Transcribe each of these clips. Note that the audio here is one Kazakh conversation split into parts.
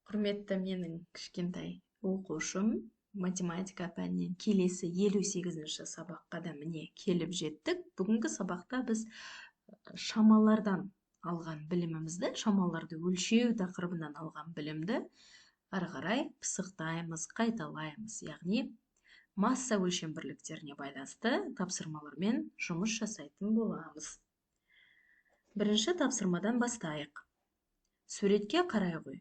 Құрметті менің кішкентай оқушым, математика пәнінен келесі 58-ші сабаққа да міне келіп жеттік. Бүгінгі сабақта біз шамалардан алған білімімізді, шамаларды өлшеу тақырыбынан алған білімді ары қарай пысықтаймыз, қайталаймыз. Яғни масса өлшем бірліктеріне байланысты тапсырмалармен жұмыс жасайтын боламыз. Бірінші тапсырмадан бастайық. Суретке қарай қой.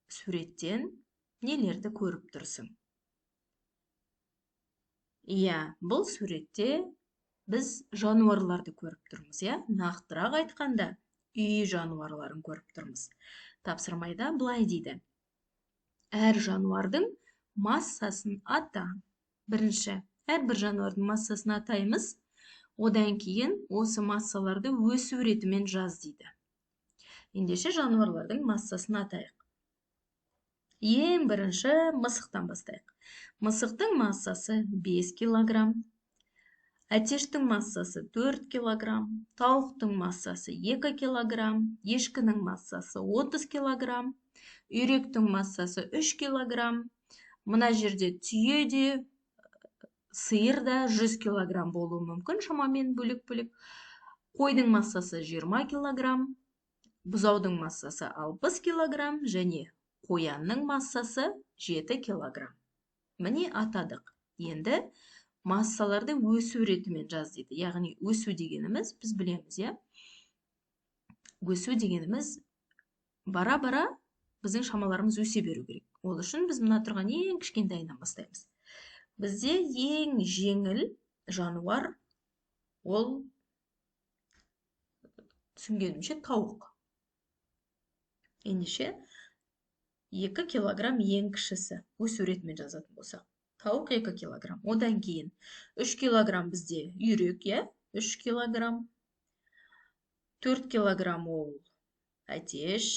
Суреттен нелерді көріп тұрсың? Бұл суретте біз жануарларды көріп тұрмыз, нақтырақ айтқанда, үй жануарларын көріп тұрмыз. Тапсырмайда былай дейді. Әр жануардың массасын ата. Бірінші, әрбір жануардың массасын атаймыз, одан кейін осы массаларды өсу ретімен жаз дейді. Ендеше жануарлардың массасын атайық. Ең бірінші мысықтан бастайық. Мысықтың массасы 5 килограмм, әтештің массасы 4 килограмм, тауықтың массасы 2 килограмм, ешкінің массасы 30 килограмм, үйректің массасы 3 килограмм, мына жерде түйе де, сиыр да 100 килограмм болуы мүмкін, шамамен бөлек-бөлек. Қойдың массасы 20 килограмм, бұзаудың массасы 60 килограмм және қоянның массасы 7 килограмм. Міне атадық. Енді массаларды өсу ретімен жаз дейді. Яғни өсу дегеніміз, біз білеміз, өсу дегеніміз бара-бара біздің шамаларымыз өсе беру керек. Ол үшін біз мына тұрған ең кішкентайынан бастаймыз. Бізде ең жеңіл жануар ол түсінгенімше тауық. Ендеше 2 килограмм ең кішісі, өсу ретімен жазатын болсақ. Тауық 2 килограмм. Одан кейін 3 килограмм бізде үйрек, 3 килограмм. 4 килограмм ол әтеш.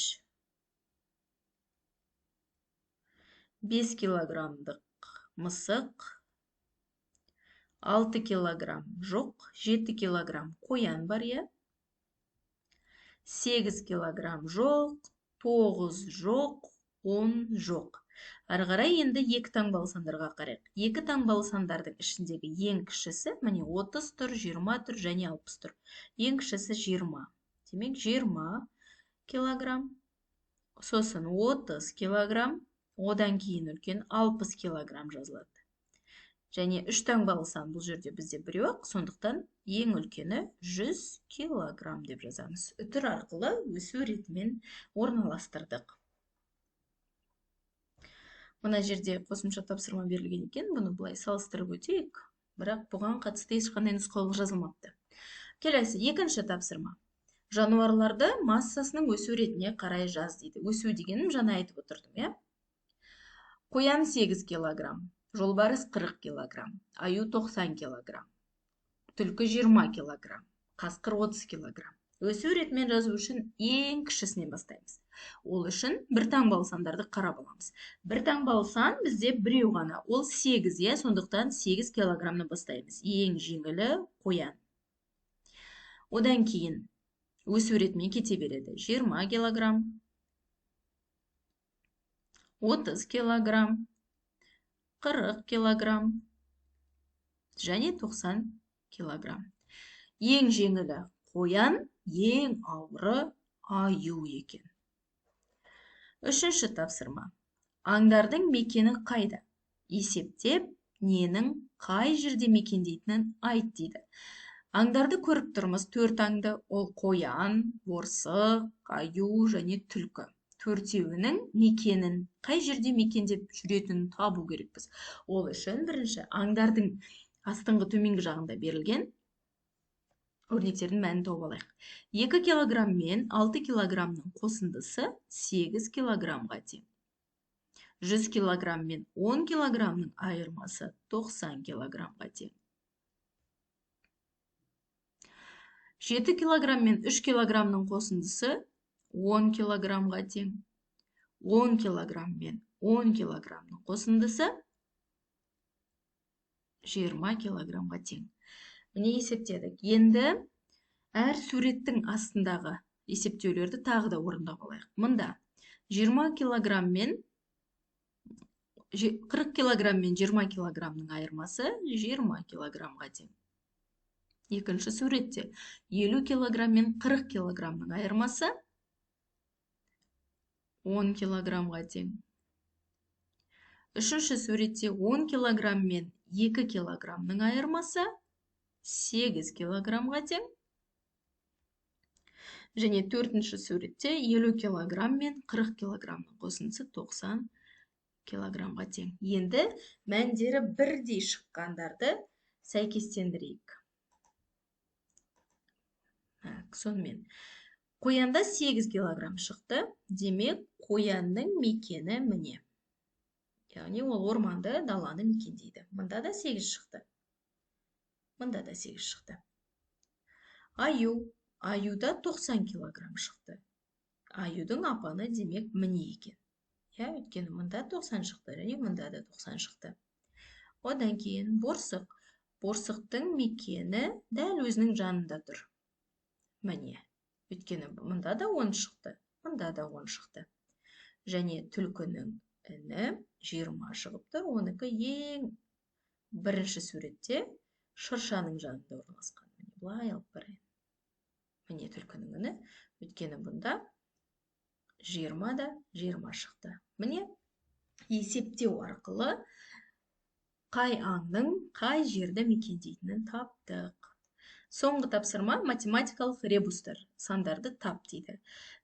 5 килограммдық мысық. 6 килограмм жоқ. 7 килограмм қоян бар, 8 килограмм жоқ. 9 жоқ. 10 жоқ. Ары қарай енді 2 таңбалы сандарға қарайық. 2 таңбалы сандардың ішіндегі ең кішісі, міне 30 тұр, 20 тұр және 60 тұр. Ең кішісі 20. Демек 20 килограмм, сосын 30 килограмм, одан кейін үлкен 60 килограмм жазылады. Және 3 таңбалы сан бұл жерде бізде біреу, сондықтан ең үлкені 100 килограмм деп жазамыз. Үтір арқылы өсу ретімен орналастырдық. Мына жерде қосымша тапсырма берілген екен, бұны былай салыстырып өтейік, бірақ бұған қатысты ешқандай нұсқаулық жазылмапты. Келесі, екінші тапсырма. Жануарларды массасының өсу ретіне қарай жаз дейді. Өсу дегенім жаңа айтып отырдым, Қоян 8 килограмм, жолбарыс 40 килограмм, аю 90 килограмм, түлкі 20 килограмм, қасқыр 30 килограмм. Өсу ретімен жазу үшін ең кішісінен бастаймыз. Ол үшін бір таңбалы сандарды қарап аламыз. Бір таңбалы сан бізде біреу ғана. Ол 8, сондықтан 8 килограммны бастаймыз. Ең жеңілі қоян. Одан кейін өсу ретімен кете береді. 20 килограмм, 30 килограмм, 40 килограмм және 90 килограмм. Ең жеңілі қоян, ең ауыры аю екен. Үшінші тапсырма. Аңдардың мекені қайда? Есептеп, ненің қай жерде мекендейтінін айт дейді. Аңдарды көріп тұрмыз, 4 аңды, ол қоян, борсық, аю және түлкі. Төртеуінің мекенін, қай жерде мекендеп жүретінін табу керекпіз. Ол үшін бірінші аңдардың астыңғы төменгі жағында берілген өрнектердің мәнін тауып алайық. 2 килограмм мен 6 килограммның қосындысы 8 килограммға тең. 100 килограмм мен 10 килограммның айырмасы 90 килограммға тең. 7 килограмм мен 3 килограммның қосындысы 10 килограммға тең. 10 килограмм мен 10 килограммның қосындысы 20 килограммға тең. Міне есептедік. Енді әр суреттің астындағы есептеулерді тағы да орындап алайық. Мында 20 килограмм мен 40 килограмм мен 20 килограммның айырмасы 20 килограммға тең. Екінші суретте 50 килограмм мен 40 килограммның айырмасы 10 килограммға тең. Үшінші суретте 10 килограмм мен 2 килограммның айырмасы 8 килограммға тең. Және төртінші суретте 50 килограмм мен 40 килограммның қосындысы 90 килограммға тең. Енді мәндері бірдей шыққандарды сәйкестендірейік. Сонымен, қоянда 8 килограмм шықты. Демек, қоянның мекені міне. Яғни ол орманды, даланы мекендейді. Мында да 8 шықты. Мында да 8 шықты. Аюда 90 килограмм шықты. Аюдың апаны демек міне екен. Өйткені мында 90 шықты, және мында да 90 шықты. Одан кейін борсық. Борсықтың мекені дәл өзінің жанында тұр. Міне. Өйткені мында да 10 шықты, мында да 10 шықты. Және түлкінің іні 20 шығып тұр. Оныкі ең бірінші суретте шыршаның жанында орналасқан. Міне, былай алып барайын. Міне түлкінің іні, өйткені бұнда 20 да 20 шықты. Міне, есептеу арқылы қай аңның қай жерді мекендейтінін таптық. Соңғы тапсырма математикалық ребустар, сандарды тап дейді.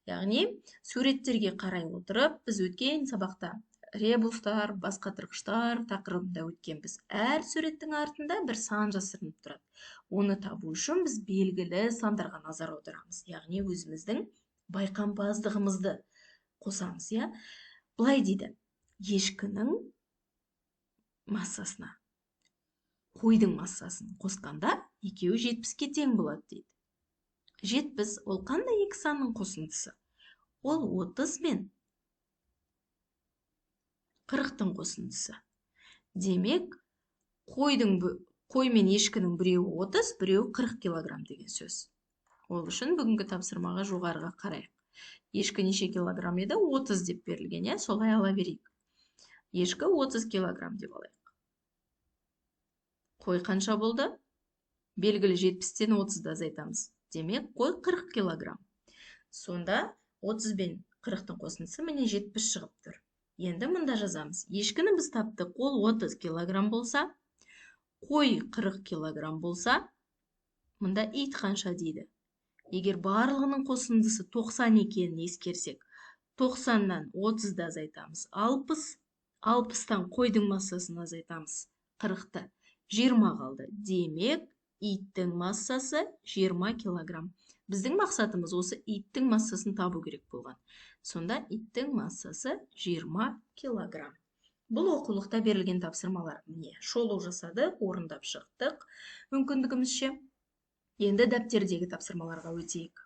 Яғни, суреттерге қарай отырып, біз өткен сабақта ребустар, басқа тырқыштар тақырыбында өткенбіз. Әр суреттің артында бір сан жасырынып тұрады. Оны табу үшін біз белгілі сандарға назар аударамыз. Яғни, өзіміздің байқампаздығымызды қосамыз. Былай дейді, ешкінің массасына қойдың массасын қосқанда екеуі 70-ке тең болады дейді. 70 ол қандай екі санның қосындысы? Ол 30 мен 40-тың қосындысы. Демек, қой мен ешкінің біреуі 30, біреуі 40 килограмм деген сөз. Ол үшін бүгінгі тапсырмаға жоғарыға қарайық. Ешкі неше килограмм еді? 30 деп берілген, солай ала берейік. Ешкі 30 килограмм деп алайық. Қой қанша болды? Белгілі 70-тен 30-да азайтамыз. Демек, қой 40 килограмм. Сонда 30 бен 40-тың қосындысы міне 70 шығып тұр. Енді мұнда жазамыз. Ешкіні біз таптық, ол 30 килограмм болса, қой 40 килограмм болса, мұнда ит қанша дейді. Егер барлығының қосындысы 90 екенін ескерсек, 90-нан 30-да азайтамыз. 60-тан қойдың массасын азайтамыз. 40-ты. 20 қалды. Демек, иттің массасы 20 килограмм. Біздің мақсатымыз осы иттің массасын табу керек болған. Сонда иттің массасы 20 килограмм. Бұл оқулықта берілген тапсырмалар. Міне, шолу жасадық, орындап шықтық. Мүмкіндігімізше. Енді дәптердегі тапсырмаларға өтейік.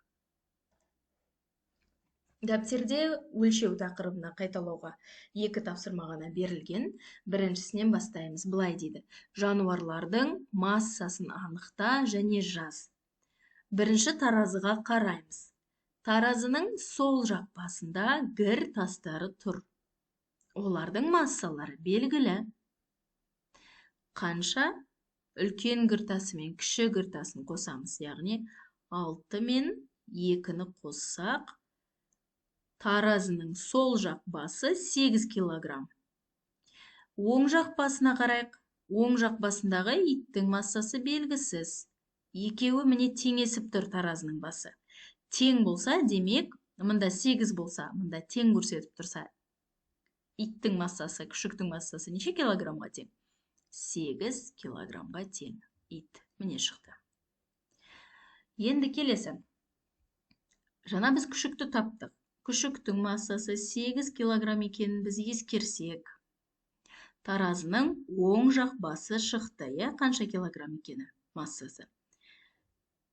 Дәптерде өлшеу тақырыбына қайталауға екі тапсырма ғана берілген. Біріншісінен бастаймыз. Былай дейді. Жануарлардың массасын анықта және жаз. Бірінші таразыға қараймыз. Таразының сол жақ басында гір тастары тұр. Олардың массалары белгілі. Қанша? Үлкен гіртасы мен кіші гіртасын қосамыз. Яғни 6 мен 2-ні қоссақ, таразының сол жақ басы 8 килограмм. Оң жақ басына қарайық. Оң жақ басындағы иттің массасы белгісіз. Екеуі міне теңесіп тұр таразының басы. Тең болса, демек, мұнда 8 болса, мұнда тең көрсетіп тұрса, иттің массасы, күшіктің массасы неше килограммға тең? 8 килограммға тең. Ит міне шықты. Енді келесі. Жаңа біз күшікті таптық. Күшіктің массасы 8 килограмм екенін біз ескерсек, таразының оң жақ басы шықты. Қанша килограмм екені массасы?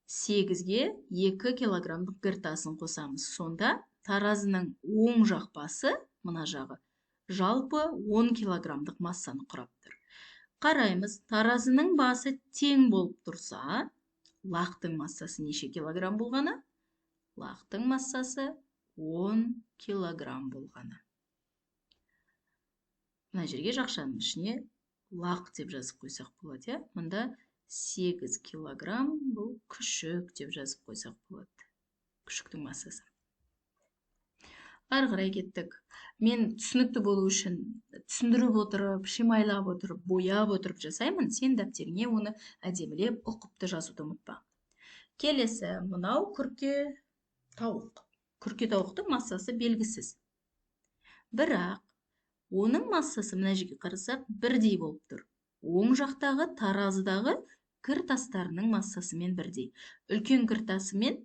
8-ге 2 килограммдық гіртасын қосамыз. Сонда таразының оң жақ басы, мына жағы, жалпы 10 килограммдық массаны құрап тұр. Қараймыз, таразының басы тең болып тұрса, лақтың массасы неше килограмм болғаны? Лақтың массасы 10 килограмм болғаны. Мына жерге жақшаның ішіне лақ деп жазып қойсақ болады, иә? Мұнда 8 килограмм бұл күшік деп жазып қойсақ болады. Күшіктің массасы. Ары қарай кеттік. Мен түсінікті болу үшін түсіндіріп отырып, шимайлап отырып, бояп отырып жасаймын. Сен дәптеріңе оны әдемілеп, ұқыпты жазуды ұмытпа. Келесі, мынау күрке тауық. Күрке тауықтың массасы белгісіз. Бірақ оның массасы мына жерге қарасақ бірдей болып тұр. Оң жақтағы таразыдағы кір тастарының массасымен бірдей. Үлкен кір тасы мен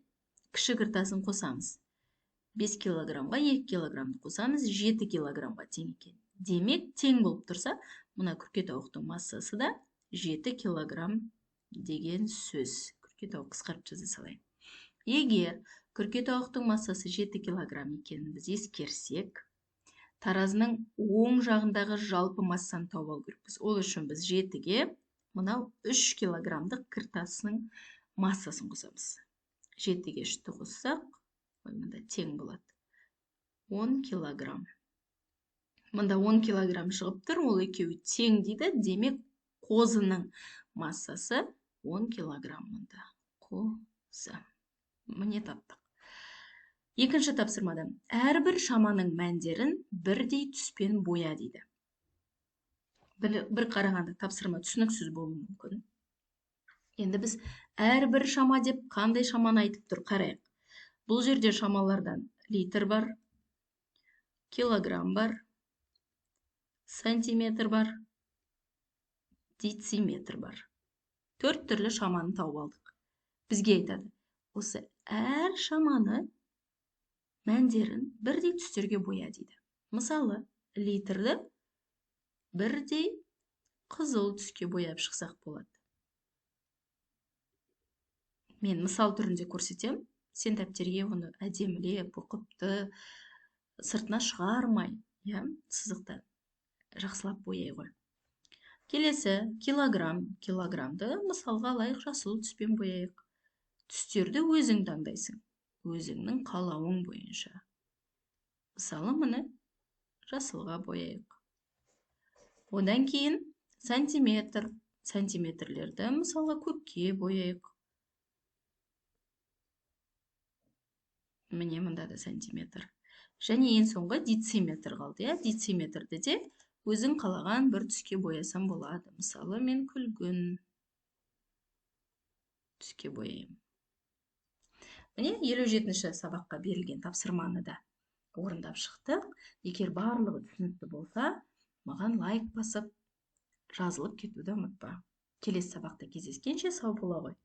кіші кір тасын қосамыз. 5 килограммға 2 килограммды қосамыз, 7 килограммға тең екен. Демек, тең болып тұрса, мына күрке тауықтың массасы да 7 килограмм деген сөз. Күрке тауық қысқарып жаза салайын. Егер күрке тауықтың массасы 7 килограмм екенін біз ескерсек, таразының оң жағындағы жалпы массаны тауып алу керекпіз. Ол үшін біз 7-ге мынау 3 килограммдық кір тасының массасын қосамыз. 7-ге 3-ті қоссақ, мұнда тең болады. 10 килограмм. Мұнда 10 килограмм шығып тұр, ол екеуі тең дейді. Демек, қозының массасы 10 килограмм мұнда. Қозы. Міне таптық. Екінші тапсырмада. Әрбір шаманың мәндерін бірдей түспен боя дейді. Бір қарағанда тапсырма түсініксіз болуы мүмкін. Енді біз әрбір шама деп қандай шаманы айтып тұр, қарайық. Бұл жерде шамалардан литр бар, килограмм бар, сантиметр бар, дециметр бар. 4 түрлі шаманы тауып алдық. Бізге айтады, осы әр шаманы мәндерін бірдей түстерге боя дейді. Мысалы, литрді бірдей қызыл түске бояп шықсақ болады. Мен мысал түрінде көрсетем. Сен дәптерге оны әдемілеп, ұқыпты, сыртына шығармай, сызықты жақсылап бояй ғой. Келесі, килограмм. Килограммды мысалға алайық, жасыл түспен бояйық. Түстерді өзің таңдайсың. Өзіңнің қалауың бойынша. Мысалы, мұны жасылға бояйық. Одан кейін сантиметр. Сантиметрлерді мысалға көкке бояйық. Міне мұнда да сантиметр. Және ең соңғы дециметр қалды. Дециметрді де өзің қалаған бір түске боясам болады. Мысалы, мен күлгін түске бояйым. Міне 57-ші сабаққа берілген тапсырманы да орындап шықтық. Егер барлығы түсінікті болса, маған лайк басып, жазылып кетуді ұмытпа. Келесі сабақта кездескенше сау бола ғой.